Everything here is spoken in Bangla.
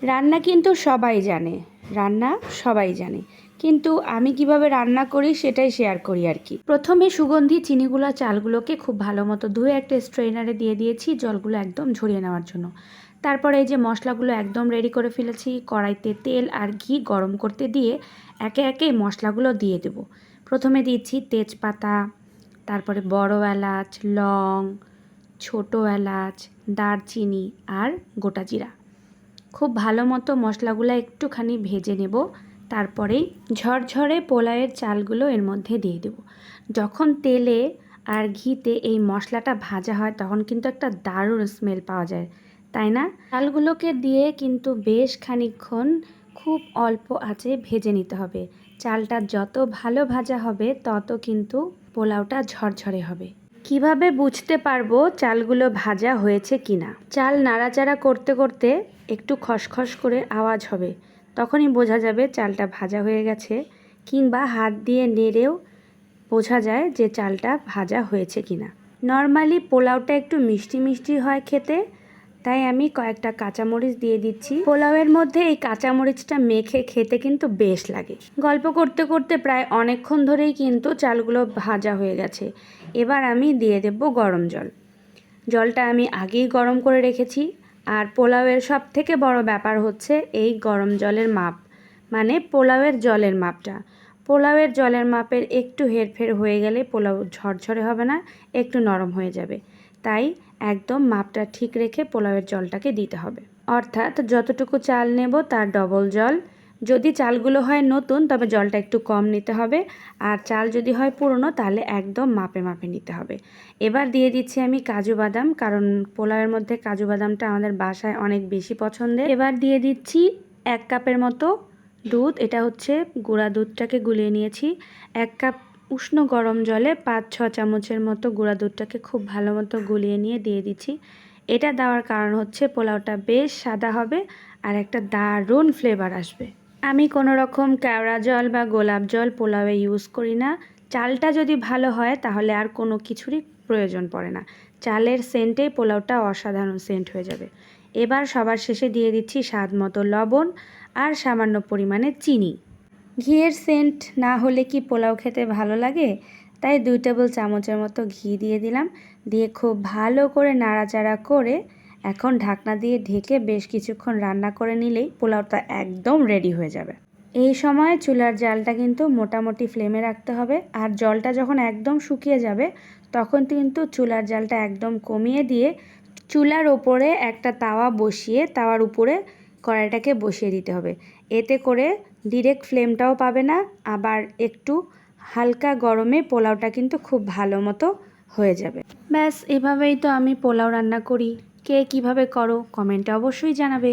রান্না কিন্তু সবাই জানে, রান্না সবাই জানে, কিন্তু আমি কিভাবে রান্না করি সেটাই শেয়ার করি আর কি। প্রথমে সুগন্ধি চিনিগুলা চালগুলোকে খুব ভালো মতো ধুয়ে একটা স্ট্রেনারে দিয়ে দিয়েছি জলগুলো একদম ঝরিয়ে নেওয়ার জন্য। তারপরে এই যে মশলাগুলো একদম রেডি করে ফেলেছি, কড়াইতে তেল আর ঘি গরম করতে দিয়ে একে একে মশলাগুলো দিয়ে দেব। প্রথমে দিচ্ছি তেজপাতা, তারপরে বড় এলাচ, লং, ছোট এলাচ, দারচিনি আর গোটা জিরা। খুব ভালো মতো মশলাগুলো একটুখানি ভেজে নেব। তারপরেই ঝরঝরে পোলাওয়ের চালগুলো এর মধ্যে দিয়ে দেব। যখন তেলে আর ঘিতে এই মশলাটা ভাজা হয় তখন কিন্তু একটা দারুণ স্মেল পাওয়া যায়, তাই না? চালগুলোকে দিয়ে কিন্তু বেশ খানিকক্ষণ খুব অল্প আঁচে ভেজে নিতে হবে। চালটা যত ভালো ভাজা হবে তত কিন্তু পোলাওটা ঝরঝরে হবে। কিভাবে বুঝতে পারবো চালগুলো ভাজা হয়েছে কিনা? চাল নাড়াচাড়া করতে করতে একটু খসখস করে আওয়াজ হবে, তখনই বোঝা যাবে চালটা ভাজা হয়ে গেছে। কিংবা হাত দিয়ে নেড়েও বোঝা যায় যে চালটা ভাজা হয়েছে কিনা। নর্মালি পোলাওটা একটু মিষ্টি মিষ্টি হয় খেতে, তাই আমি কয়েকটা কাঁচামরিচ দিয়ে দিচ্ছি। পোলাওয়ের মধ্যে এই কাঁচামরিচটা মেখে খেতে কিন্তু বেশ লাগে। গল্প করতে করতে প্রায় অনেকক্ষণ ধরেই কিন্তু চালগুলো ভাজা হয়ে গেছে। এবার আমি দিয়ে দেব গরম জল। জলটা আমি আগেই গরম করে রেখেছি। আর পোলাওয়ের সব থেকে বড় ব্যাপার হচ্ছে এই গরম জলের মাপ, মানে পোলাওয়ের জলের মাপটা। পোলাওয়ের জলের মাপের একটু হেরফের হয়ে গেলে পোলাও ঝরঝরে হবে না, একটু নরম হয়ে যাবে। তাই একদম মাপটা ঠিক রেখে পোলাওয়ের জলটাকে দিতে হবে, অর্থাৎ যতটুকু চাল নেব তার ডবল জল। যদি চালগুলো হয় নতুন তবে জলটা একটু কম নিতে হবে, আর চাল যদি হয় পুরনো তাহলে একদম মাপে মাপে নিতে হবে। এবার দিয়ে দিচ্ছি আমি কাজু বাদাম, কারণ পোলাওয়ের মধ্যে কাজু বাদামটা আমাদের বাসায় অনেক বেশি পছন্দের। এবার দিয়ে দিচ্ছি 1 কাপের মতো দুধ। এটা হচ্ছে গুঁড়া দুধটাকে গুলিয়ে নিয়েছি। 1 কাপ উষ্ণ গরম জলে 5-6 চামচের মতো গুঁড়া দুধটাকে খুব ভালো মতো গুলিয়ে নিয়ে দিয়ে দিচ্ছি। এটা দেওয়ার কারণ হচ্ছে পোলাওটা বেশ সাদা হবে আর একটা দারুণ ফ্লেভার আসবে। আমি কোনো রকম কেওড়া জল বা গোলাপ জল পোলাওয়ে ইউজ করি না। চালটা যদি ভালো হয় তাহলে আর কোনো কিছুরই প্রয়োজন পড়ে না। চালের সেন্টেই পোলাওটা অসাধারণ সেন্ট হয়ে যাবে। এবার সবার শেষে দিয়ে দিচ্ছি স্বাদ মতো লবণ আর সামান্য পরিমাণে চিনি। ঘিয়ের সেন্ট না হলে কি পোলাও খেতে ভালো লাগে? তাই 2 টেবিল চামচের মতো ঘি দিয়ে দিলাম। দিয়ে খুব ভালো করে নাড়াচাড়া করে এখন ঢাকনা দিয়ে ঢেকে বেশ কিছুক্ষণ রান্না করে নিলেই পোলাওটা একদম রেডি হয়ে যাবে। এই সময় চুলার জালটা কিন্তু মোটামুটি ফ্লেমে রাখতে হবে, আর জলটা যখন একদম শুকিয়ে যাবে তখন কিন্তু চুলার জালটা একদম কমিয়ে দিয়ে চুলার ওপরে একটা তাওয়া বসিয়ে তাওয়ার উপরে কড়াইটাকে বসিয়ে দিতে হবে। এতে করে ডিরেক্ট ফ্লেমটাও পাবে না, আবার একটু হালকা গরমে পোলাওটা কিন্তু খুব ভালো মতো হয়ে যাবে। ব্যাস এভাবেই তো আমি পোলাও রান্না করি। কে কিভাবে করো কমেন্টে অবশ্যই জানাবে।